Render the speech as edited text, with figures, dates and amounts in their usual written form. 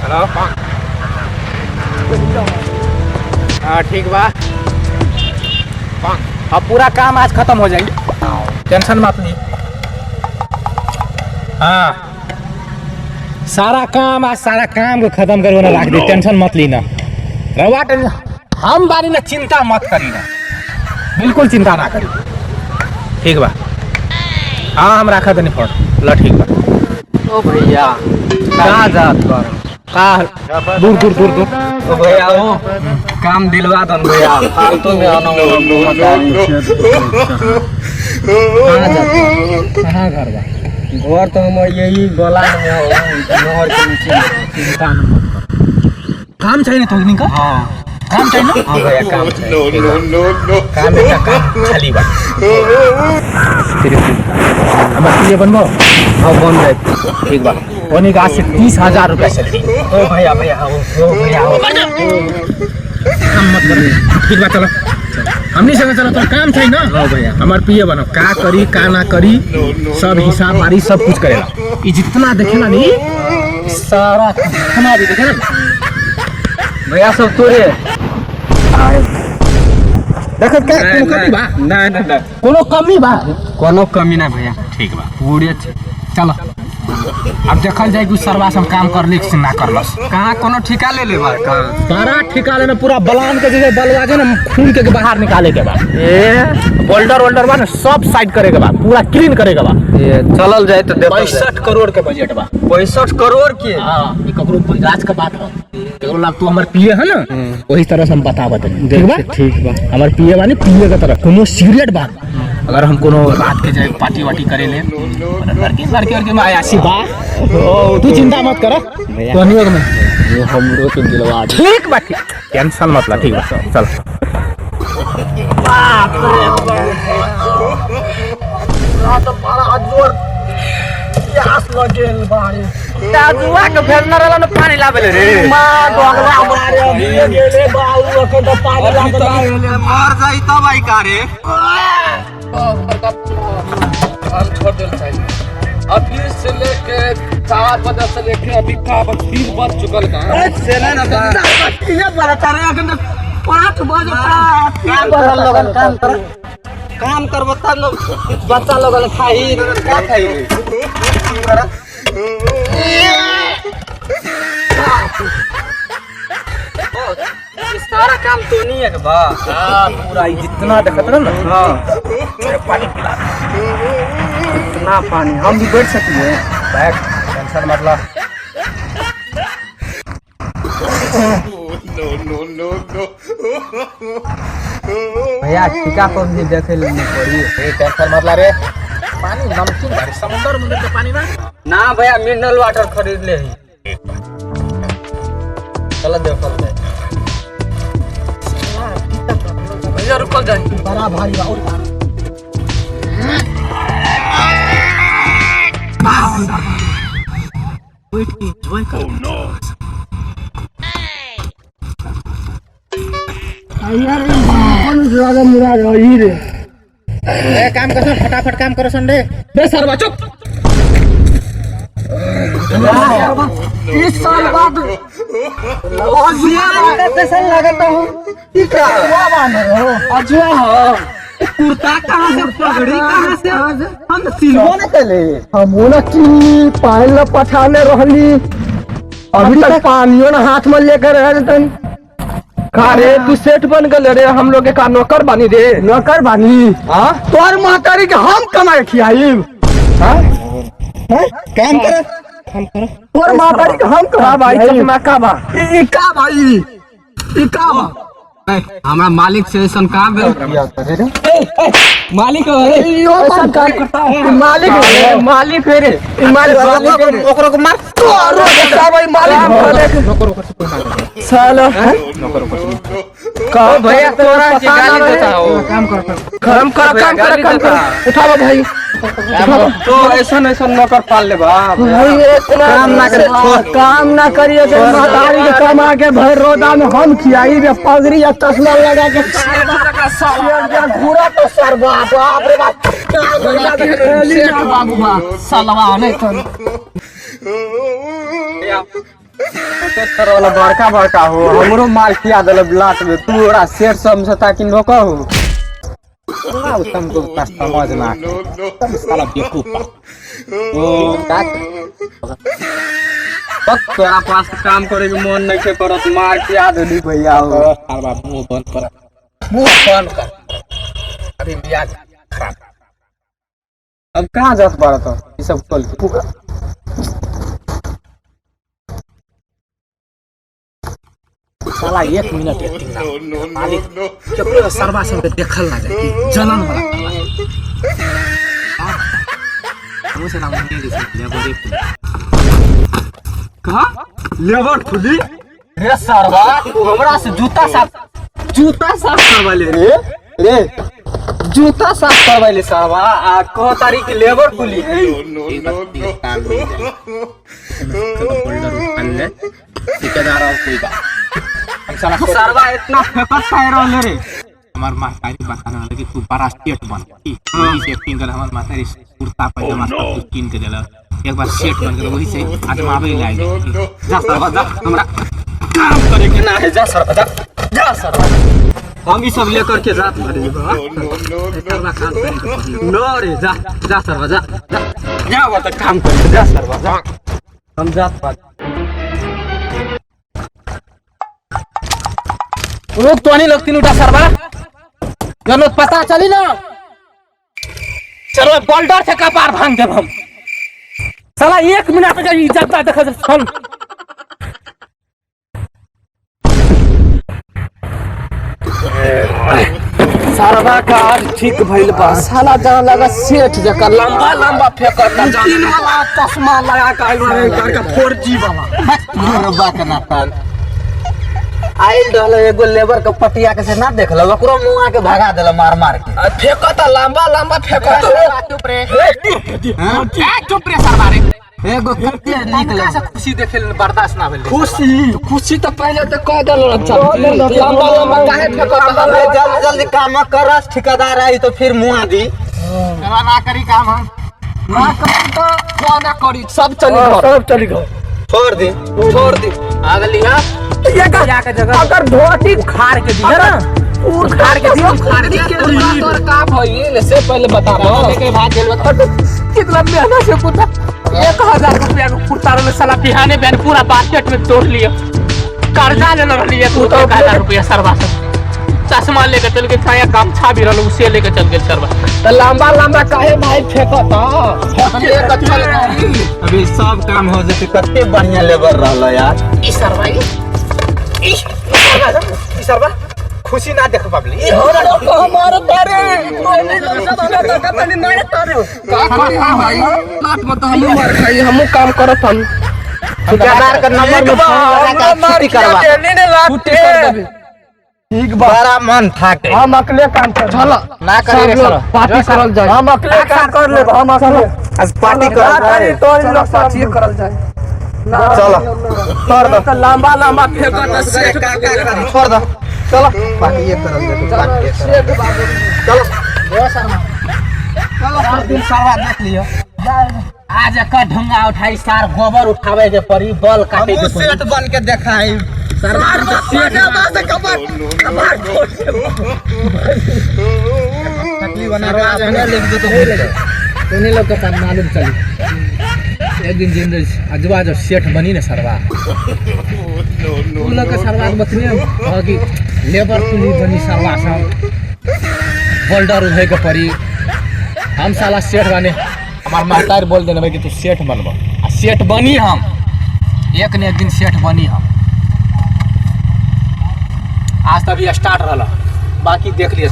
Hello. हाँ ठीक बा। अब पूरा काम आज खत्म हो जाएगी, टेंशन मत ली। हाँ सारा काम आज सारा काम को खत्म करो ना, रख दी, टेंशन मत ली ना। रवा हम बारी ना चिंता मत करी ना, बिल्कुल चिंता ना करी। ठीक बा। हाँ हम रखा तनी फोन ला। ठीक बा। ओ भैया कहाँ जात बार? कहाँ? दूर दूर दूर दूर। ओ भैया वो काम दिलवा दन भैया, फालतू में आना कहाँ घर बा? घर तो हम यही गोला में हो, नहर के नीचे। चिंता न मत कर। काम चाहिए तो इनका? हाँ काम चाहिए ना? हाँ भैया काम चाहिए। काम बेटा काम खाली बा। हमारे लिए बनवाओ। हाँ बन जाए। ठीक बा। होने का आज से 30,000 रुपया सैलरी। ओ भैया भैया ओ भैया काम मत कर। ठीक बा चलो, हमनी संगे चलो। तो काम चाहिए ना? हाँ भैया। हमार पिए बनो, का करी का ना करी सब हिसाब बारी सब कुछ करेला। ये जितना देखेला नहीं सारा जितना भी देखेला भैया सब तोरे। देखो क्या कोनो कमी बा? नहीं कोनो कमी बा? कोनो कमी ना भैया, ठीक बा। पूरे चलो अब देखल जाए कि सरवा सब काम करले कि ना करलस। कहाँ कोनो ठिका ले ले बा? कहाँ सारा ठिका लेना, पूरा बलान के जगह बलवाजे ना खून के बाहर निकाले के बा। बोल्डर वोल्डर बा ना सब साइड करे के बा, पूरा क्लीन करे के बा। ये चलल जाए तो देखो 65 करोड़ के बजट बा। 65 करोड़ के। हाँ ये ककरो पंजाज का बात है, केवल लाग तू हमार पिए है ना, वही तरह से हम बता ठीक बा। हमार पिए बानी पिए के तरह कोनो सीरियस बात। अगर हम कोनो रात के जाए पार्टी वार्टी करे ले लड़की में आयासी बा, तू चिंता मत कर। तो नियोग में ये हमरो के दिलवा दे। ठीक बा, टेंशन मत ला। ठीक बा चल। बाप रे रात बड़ा जोर प्यास लगेल बाड़ी। ताजुआ के फेरना रहला न पानी लाबेले रे। मां डोगला मारे अभी गेले बाऊ अखन तो पानी लागला। मर जाई तब आई का रे। हम छोड़ देल चाहिए। अभी से लेके 4 बजे से लेके अभी का 3 बज चुकल का से ना ना ये बड़ा तारे अखन 5 बजे क्या बरल लगन काम करबो तब न बच्चा लोगन खाई क्या खाई। सारा काम तो नहीं है बा। हां पूरा जितना देखत रह ना। हां पानी पिला इतना पानी हम भी बैठ सकते हैं। बैठ, टेंशन मत ला। भैया टीका कौन भी देखे लेने पड़ी। टेंशन मत ला रे। पानी नमकीन है, समुद्र में के पानी ना भैया मिनरल वाटर खरीद ले ही। चलो देखो भैया रुकल जाए बड़ा भारी और वेट की एंजॉय कर। यार कौन ज्यादा मुरा रही रे। ए काम कर, फटाफट काम करो संडे। बे सरवा चुप। इस साल बाद कैसा लगता हूँ अजुआ हो कुर्ता कहाँ से पगड़ी कहाँ से हम सिलवा न चले। हम ना की पानी पठाने रहली, अभी तक पानियों ना हाथ में लेकर रहतन। का रे तू सेठ बन गए रे, हम लोग का नौकर बानी रे। नौकर बानी? हाँ तोर महतारी के हम कमाए खियाई। हाँ काम कर तोर महतारी के हम कमा भाई। चकमा का बा ई का भाई ई का बा। हमारा मालिक से ऐसा काम मालिक मालिक है रे। ओकरो को मार साला का भैया तोरा के गाली देता हो। काम कर उठाओ भाई। तो ऐसा नौकर पाल ले बा। काम ना करिए महतारी के कमा के भर रोदा में हम खियाई रे। पगड़ी या चश्मा लगा के घूरा तो सर बाप रे बाप बाबू बा सालवा नहीं तो तेरा वाला बड़का बड़का हो हमरो मार किया दल ब्लाट में तू ओरा सेठ समझता कि नोकर हो ना तुमको समझ ना तुम साला बेवकूफ ओ बस तेरा पास काम करे के मन नहीं के करत मार किया दली भैया हो साला मुंह बंद कर अरे बिया खराब अब कहां जात बाड़ा तो ये सब खोल के साला 1 मिनट मालिक सरवा सब देखल ना जाए जलन वाला हमसे ना मुंडे दे लेबर कहा लेबर खुली रे सरवा तू हमरा से जूता साफ करवा ले रे जूता साफ करवा ले सरवा आ को तारीख लेबर खुली ठेकेदार और कोई बात सरवा इतना फेकत काहे रहले रे हमार माताजी बताने वाला कि तू बड़ा सेठ बन वही से एक्टिंग कर हमार माताजी कुर्ता पैजामा सब कुछ किन के देला एक बार सेठ बन के वही से आजमावे ले आई जा सरवा जा हमरा काम करे के ना है जा सरवा जा सरवा हम ई सब लेकर के जात भरे सरवा काम करे नो रे जा सरवा जा वो तो काम करे जा सरवा जा हम जात पा वो तो नहीं लगती उठा सरवा जब पता चली ना चलो बोल्डर से कपार भांग देब हम साला 1 मिनट का इज्जत ना देख हम सरवा का आज ठीक भइल बा साला जहां लगा सेठ जका लंबा फेंकत ना तीन वाला चश्मा लगा के आइल रहे करके 4G वाला सरवा के ना पान आइल रहल एगो लेबर के पटिया के से ना देखल ओकरो मुंह के भगा देला मार के फेंकत लंबा फेंकत चुप रे चुप रे सरवा रे एगो कते निकले से खुशी देखे बर्दाश्त ना भेल खुशी तो पहले तो कह देल लंबा काहे फेंकत जल्दी काम कर ठेकेदार आई तो फिर मुंह दी ना करी काम हम ना करी तो ना करी सब चली गो छोड़ दी आ गली हां ये का जगह अगर धोती उखाड़ के दिया ना उखाड़ के तोर का भइल से पहले बता के भाग गेल कितना मेहनत से पुता 1000 रुपया का कुर्ता में साला बिहाने बैन पूरा बास्केट में तोड़ लिया कर्जा लेना रहलिए तू तो 1000 रुपया सरवा चश्मा लेके चल के छाया गमछा भी रहल उसे लेके चल गेल सरवा त लंबा काहे भाई फेंकत अभी सब काम हो जते कते बढ़िया लेबर रहल यार ई सरवा खुशी ना देख पाबली हमारे बारे भाई बात बता हम मार खाई हम काम करत हम ठेकेदार का नंबर में फोन लगा के छुट्टी कर देबे ठीक बड़ा मन थाके हम अकेले काम कर चल ना करे रे पार्टी करल जाए हम अकेले काम कर ले हम अकेले आज पार्टी करल जाए तो इन लोग साथी करल जाए चलो छोड़ दो लंबा फेंकत से छोड़ दो चलो पार्टी ये करल जाए चलो देव शर्मा चलो दिन सरवा देख लियो आज का ढंगा उठाई सार गोबर उठावे के परी बल काटे के परी सेट बन के देखाई सरदार का सेट से कबर तकलीफ बना रहा है लिख दो तो नहीं लोग का मालूम चली एक दिन जिंदगी अजवा जब सेठ बनी ना सरवा तुम लोग के सरवा बतने कि लेबर कुली बनी सरवा सब बोल्डर उठे के परी हम साला सेठ बने हमार मातार बोल देने भाई कि तू सेठ बनबो आ सेठ बनी हम एक ने एक दिन सेठ बनी हम आज तभी स्टार्ट रहला बाकी देख लिया।